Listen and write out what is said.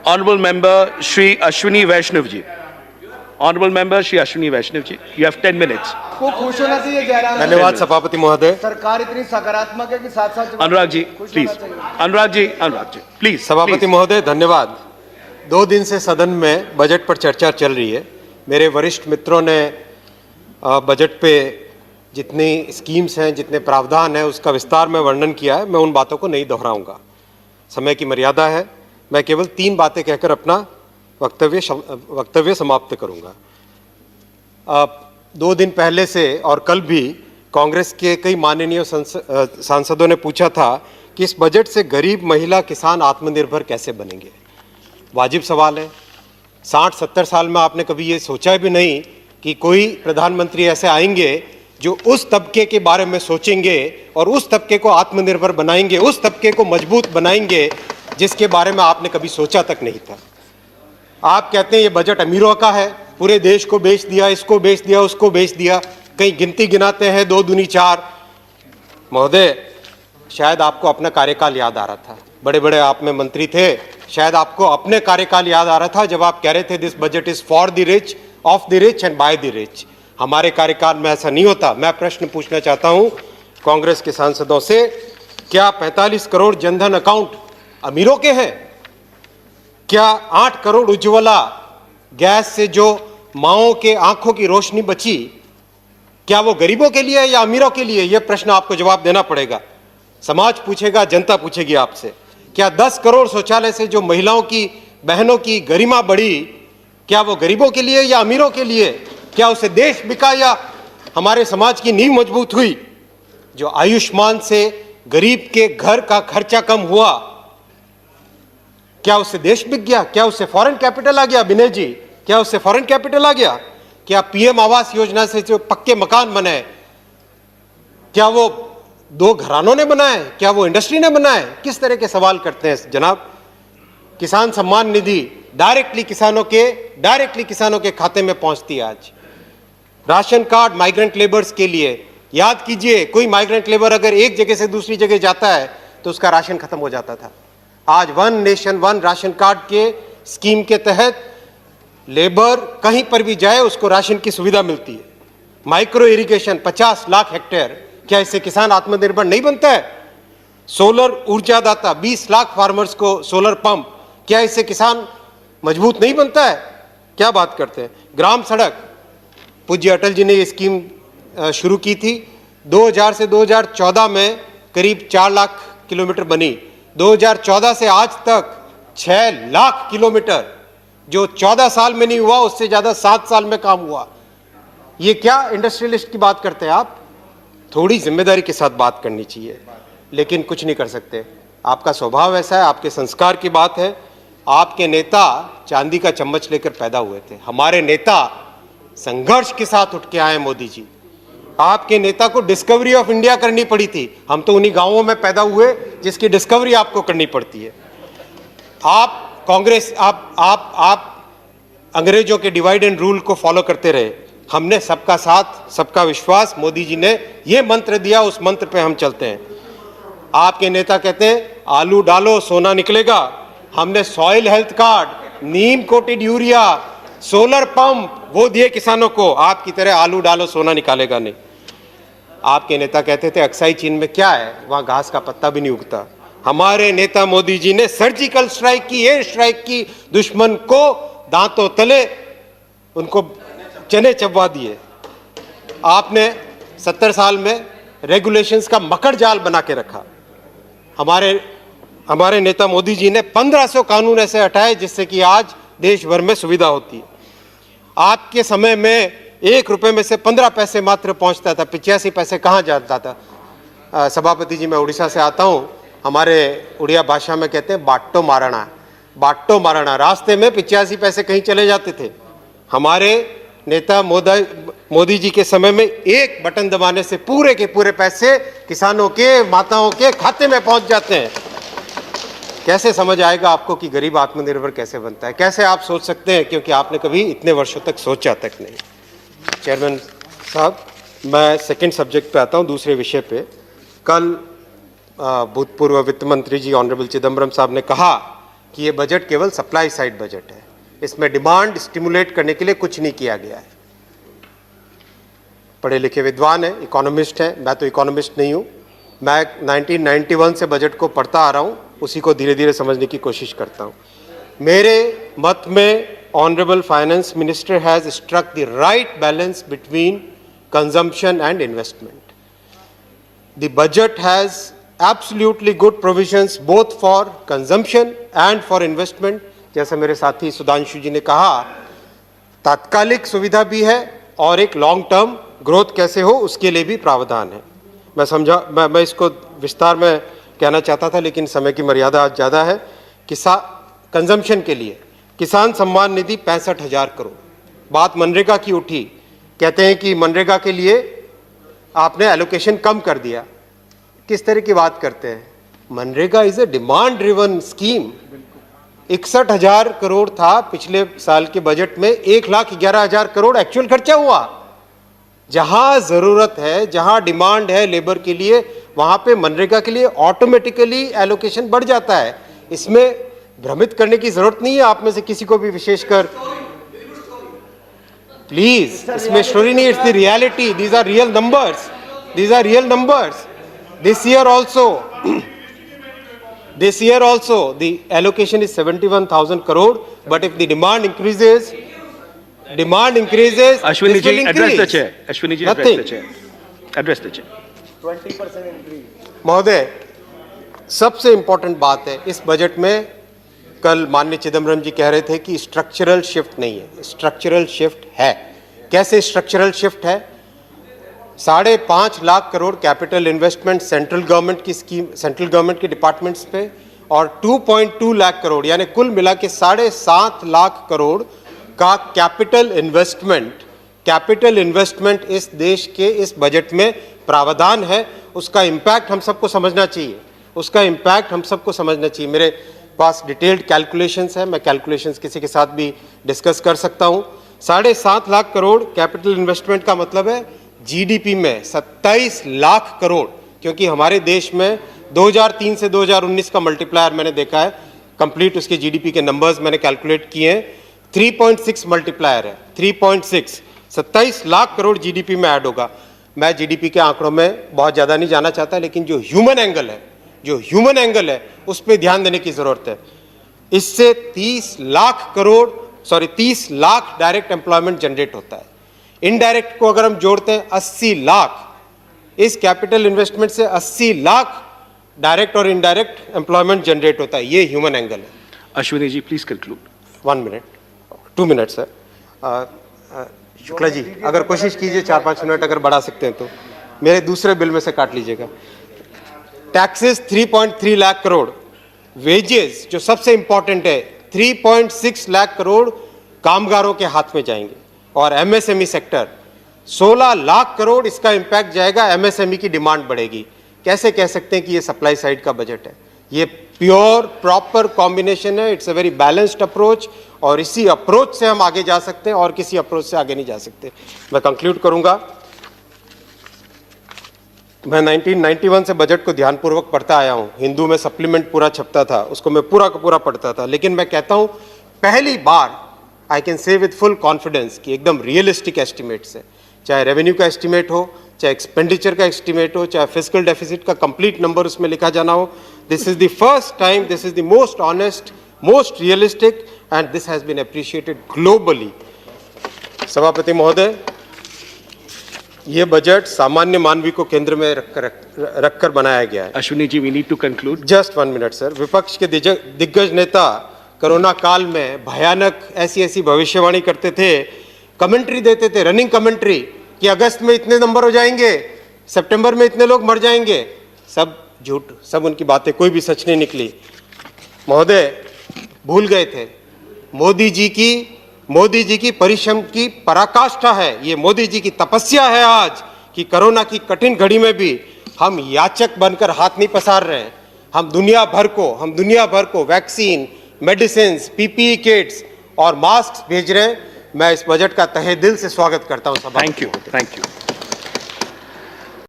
Honorable Member Shri Ashwini Vaishnav ji. Honorable Member Shri Ashwini Vaishnav ji, you have 10 minutes. को खुश होना चाहिए जयराम। धन्यवाद सभापति महोदय। सरकार इतनी सकारात्मक है कि साथ साथ अनुराग जी प्लीज, अनुराग जी प्लीज। सभापति महोदय धन्यवाद। 2 दिन से सदन में बजट पर चर्चा चल रही है। मेरे वरिष्ठ मित्रों ने बजट पे जितनी स्कीम्स हैं, जितने प्रावधान हैं, उसका विस्तार में वर्णन किया है। मैं उन बातों को नहीं दोहराऊंगा, समय की मर्यादा है। मैं केवल 3 बातें कहकर अपना वक्तव्य समाप्त करूंगा। 2 दिन पहले से और कल भी कांग्रेस के कई माननीय सांसदों ने पूछा था कि इस बजट से गरीब, महिला, किसान आत्मनिर्भर कैसे बनेंगे। वाजिब सवाल है। 60-70 साल में आपने कभी ये सोचा भी नहीं कि कोई प्रधानमंत्री ऐसे आएंगे जो उस तबके के बारे में सोचेंगे और उस तबके को आत्मनिर्भर बनाएंगे, उस तबके को मजबूत बनाएंगे जिसके बारे में आपने कभी सोचा तक नहीं था। आप कहते हैं ये बजट अमीरों का है, पूरे देश को बेच दिया, इसको बेच दिया, उसको बेच दिया, कहीं गिनती गिनाते हैं 2 दूनी 4। महोदय, शायद आपको अपना कार्यकाल याद आ रहा था। बड़े बड़े आप में मंत्री थे, शायद आपको अपने कार्यकाल याद आ रहा था जब आप कह रहे थे this budget is for the rich, of the rich and by the rich. हमारे कार्यकाल में ऐसा नहीं होता। मैं प्रश्न पूछना चाहता हूं कांग्रेस के सांसदों से, क्या 45 करोड़ जनधन अकाउंट अमीरों के हैं? क्या 8 करोड़ उज्ज्वला गैस से जो माओं के आंखों की रोशनी बची, क्या वो गरीबों के लिए है या अमीरों के लिए? यह प्रश्न आपको जवाब देना पड़ेगा। समाज पूछेगा, जनता पूछेगी आपसे। क्या 10 करोड़ शौचालय से जो महिलाओं की, बहनों की गरिमा बढ़ी, क्या वो गरीबों के लिए या अमीरों के लिए? क्या उससे देश बिका या हमारे समाज की नींव मजबूत हुई? जो आयुष्मान से गरीब के घर का खर्चा कम हुआ, क्या उससे देश बिक गया? क्या उससे फॉरेन कैपिटल आ गया? विनय जी, क्या उससे फॉरेन कैपिटल आ गया? क्या पीएम आवास योजना से जो पक्के मकान बने, क्या वो 2 घरानों ने बनाए? क्या वो इंडस्ट्री ने बनाए? किस तरह के सवाल करते हैं जनाब। किसान सम्मान निधि डायरेक्टली किसानों के खाते में पहुंचती है आज। राशन कार्ड माइग्रेंट लेबर्स के लिए, याद कीजिए, कोई माइग्रेंट लेबर अगर एक जगह से दूसरी जगह जाता है तो उसका राशन खत्म हो जाता था। आज 1 नेशन 1 राशन कार्ड के स्कीम के तहत लेबर कहीं पर भी जाए उसको राशन की सुविधा मिलती है। माइक्रो इरिगेशन 50 लाख हेक्टेयर, क्या इससे किसान आत्मनिर्भर नहीं बनता है? सोलर ऊर्जा दाता 20 लाख फार्मर्स को सोलर पंप, क्या इससे किसान मजबूत नहीं बनता है? क्या बात करते हैं। ग्राम सड़क, पूज्य अटल जी ने ये स्कीम शुरू की थी। 2000 से 2014 में करीब 4 लाख किलोमीटर बनी। 2014 से आज तक 6 लाख किलोमीटर, जो 14 साल में नहीं हुआ उससे ज्यादा 7 साल में काम हुआ। ये क्या इंडस्ट्रियलिस्ट की बात करते हैं आप? थोड़ी जिम्मेदारी के साथ बात करनी चाहिए, लेकिन कुछ नहीं कर सकते। आपका स्वभाव ऐसा है, आपके संस्कार की बात है। आपके नेता चांदी का चम्मच लेकर पैदा हुए थे। हमारे नेता संघर्ष के साथ उठ के आए। मोदी जी, आपके नेता को डिस्कवरी ऑफ इंडिया करनी पड़ी थी। हम तो उन्हीं गांवों में पैदा हुए जिसकी डिस्कवरी आपको करनी पड़ती है। आप कांग्रेस, आप अंग्रेजों के डिवाइड एंड रूल को फॉलो करते रहे। हमने सबका साथ, सबका विश्वास, मोदी जी ने यह मंत्र दिया, उस मंत्र पे हम चलते हैं। आपके नेता कहते हैं आलू डालो सोना निकलेगा। हमने सॉइल हेल्थ कार्ड, नीम कोटेड यूरिया, सोलर पंप वो दिए किसानों को। आपकी तरह आलू डालो सोना निकालेगा नहीं। आपके नेता कहते थे अक्साई चीन में क्या है, वहां घास का पत्ता भी नहीं उगता। हमारे नेता मोदी जी ने सर्जिकल स्ट्राइक की, एयर स्ट्राइक की, दुश्मन को दांतों तले उनको चने चबवा दिए। आपने 70 साल में रेगुलेशंस का मकड़ जाल बना के रखा। हमारे नेता मोदी जी ने 1500 कानून ऐसे हटाए जिससे कि आज देश भर में सुविधा होती है। आपके समय में 1 रुपए में से 15 पैसे मात्र पहुंचता था, 85 पैसे कहाँ जाता था। सभापति जी, मैं उड़ीसा से आता हूँ। हमारे उड़िया भाषा में कहते हैं बाट्टो मारणा। रास्ते में 85 पैसे कहीं चले जाते थे। हमारे नेता मोदी जी के समय में एक बटन दबाने से पूरे के पूरे पैसे किसानों के, माताओं के खाते में पहुंच जाते हैं। कैसे समझ आएगा आपको कि गरीब आत्मनिर्भर कैसे बनता है? कैसे आप सोच सकते हैं, क्योंकि आपने कभी इतने वर्षों तक सोचा तक नहीं। चेयरमैन साहब, मैं सेकंड सब्जेक्ट पे आता हूं, दूसरे विषय पे। कल भूतपूर्व वित्त मंत्री जी ऑनरेबल चिदम्बरम साहब ने कहा कि ये बजट केवल सप्लाई साइड बजट है, इसमें डिमांड स्टिमुलेट करने के लिए कुछ नहीं किया गया है। पढ़े लिखे विद्वान हैं, इकोनॉमिस्ट हैं, मैं तो इकोनॉमिस्ट नहीं हूँ, मैं 1991 से बजट को पढ़ता आ रहा हूँ, उसी को धीरे धीरे समझने की कोशिश करता हूँ। मेरे मत में honourable finance minister has struck the right balance between consumption and investment. The budget has absolutely good provisions both for consumption and for investment. जैसा मेरे साथी सुधांशु जी ने कहा, तात्कालिक सुविधा भी है और एक लॉन्ग टर्म ग्रोथ कैसे हो उसके लिए भी प्रावधान है। मैं इसको विस्तार में कहना चाहता था, लेकिन समय की मर्यादा आज ज़्यादा है। कंजम्पशन के लिए किसान सम्मान निधि 65,000 करोड़, बात मनरेगा की उठी, कहते हैं कि मनरेगा के लिए आपने एलोकेशन कम कर दिया। किस तरह की बात करते हैं? MNREGA is a demand driven scheme. 61,000 crore था पिछले साल के बजट में, 1,11,000 करोड़ एक्चुअल खर्चा हुआ। जहां जरूरत है, जहां डिमांड है लेबर के लिए, वहां पे मनरेगा के लिए ऑटोमेटिकली एलोकेशन बढ़ जाता है। इसमें भ्रमित करने की जरूरत नहीं है आप में से किसी को भी, विशेषकर प्लीज, इसमें स्टोरी नहीं, it's the reality, these are real numbers, these are real numbers. This year also the allocation is 71,000 crore, but if the demand increases, Ashwini this will ji, address the increase. chair. Ashwini ji, Nothing. address the chair. Address the chair. 20% increase. महोदय, सबसे important बात है इस budget में, कल माननीय चिदम्बरम जी कह रहे थे कि स्ट्रक्चरल शिफ्ट नहीं है, स्ट्रक्चरल शिफ्ट है। कैसे स्ट्रक्चरल शिफ्ट है? 5.5 lakh crore capital investment central government की स्कीम, सेंट्रल गवर्नमेंट के डिपार्टमेंट्स पे, और 2.2 लाख करोड़ यानी कुल मिला के 7.5 लाख करोड़ का कैपिटल इन्वेस्टमेंट इस देश के इस बजट में प्रावधान है। उसका इम्पैक्ट हम सबको समझना चाहिए, मेरे पास डिटेल्ड कैलकुलेशंस है, मैं कैलकुलेशंस किसी के साथ भी डिस्कस कर सकता हूं। 7.5 लाख करोड़ कैपिटल इन्वेस्टमेंट का मतलब है जीडीपी में 27 लाख करोड़, क्योंकि हमारे देश में 2003 से 2019 का मल्टीप्लायर मैंने देखा है, कंप्लीट उसके जीडीपी के नंबर्स मैंने कैलकुलेट किए हैं, 3.6 मल्टीप्लायर है, 3.6, 27 लाख करोड़ जीडीपी में ऐड होगा। मैं जीडीपी के आंकड़ों में बहुत ज़्यादा नहीं जाना चाहता, लेकिन जो ह्यूमन एंगल है उस पर ध्यान देने की ज़रूरत है। इससे 30 लाख डायरेक्ट एम्प्लॉयमेंट जनरेट होता है। इनडायरेक्ट को अगर हम जोड़ते हैं 80 लाख, इस कैपिटल इन्वेस्टमेंट से 80 लाख डायरेक्ट और इनडायरेक्ट एम्प्लॉयमेंट जनरेट होता है। ये ह्यूमन एंगल है। Ashwini ji, please conclude. 1 minute, 2 minute sir. Shukla ji, अगर कोशिश कीजिए 4-5 मिनट अगर बढ़ा सकते हैं तो मेरे दूसरे बिल में से काट लीजिएगा। टैक्सेस 3.3 लाख करोड़, वेजेस जो सबसे इंपॉर्टेंट है 3.6 लाख करोड़ कामगारों के हाथ में जाएंगे, और एमएसएमई सेक्टर 16 लाख करोड़, इसका इंपैक्ट जाएगा, एमएसएमई की डिमांड बढ़ेगी। कैसे कह सकते हैं कि ये सप्लाई साइड का बजट है? ये प्योर प्रॉपर कॉम्बिनेशन है, it's a very balanced approach, और इसी अप्रोच से हम आगे जा सकते हैं और किसी अप्रोच से आगे नहीं जा सकते। मैं कंक्लूड करूंगा। मैं 1991 से बजट को ध्यानपूर्वक पढ़ता आया हूं, हिंदू में सप्लीमेंट पूरा छपता था, उसको मैं पूरा का पूरा पढ़ता था, लेकिन मैं कहता हूं पहली बार I can say with full confidence कि एकदम रियलिस्टिक एस्टिमेट्स है, चाहे रेवेन्यू का एस्टिमेट हो, चाहे एक्सपेंडिचर का एस्टिमेट हो, चाहे फिस्कल डेफिसिट का कंप्लीट नंबर उसमें लिखा जाना हो। This is the first time, this is the most honest, most realistic, and this has been appreciated globally. सभापति महोदय, ये बजट सामान्य मानवी को केंद्र में रखकर बनाया गया है। Ashwini ji, we need to conclude. Just 1 minute sir. विपक्ष के दिग्गज नेता कोरोना काल में भयानक ऐसी भविष्यवाणी करते थे, कमेंट्री देते थे, रनिंग कमेंट्री, कि अगस्त में इतने नंबर हो जाएंगे, सितंबर में इतने लोग मर जाएंगे। सब झूठ, सब उनकी बातें, कोई भी सच नहीं निकली। महोदय भूल गए थे, मोदी जी की परिश्रम की पराकाष्ठा है, ये मोदी जी की तपस्या है आज कि कोरोना की कठिन घड़ी में भी हम याचक बनकर हाथ नहीं पसार रहे हैं। हम दुनिया भर को वैक्सीन, मेडिसिन, पीपीई किट्स और मास्क भेज रहे हैं। मैं इस बजट का तहे दिल से स्वागत करता हूं। Thank you.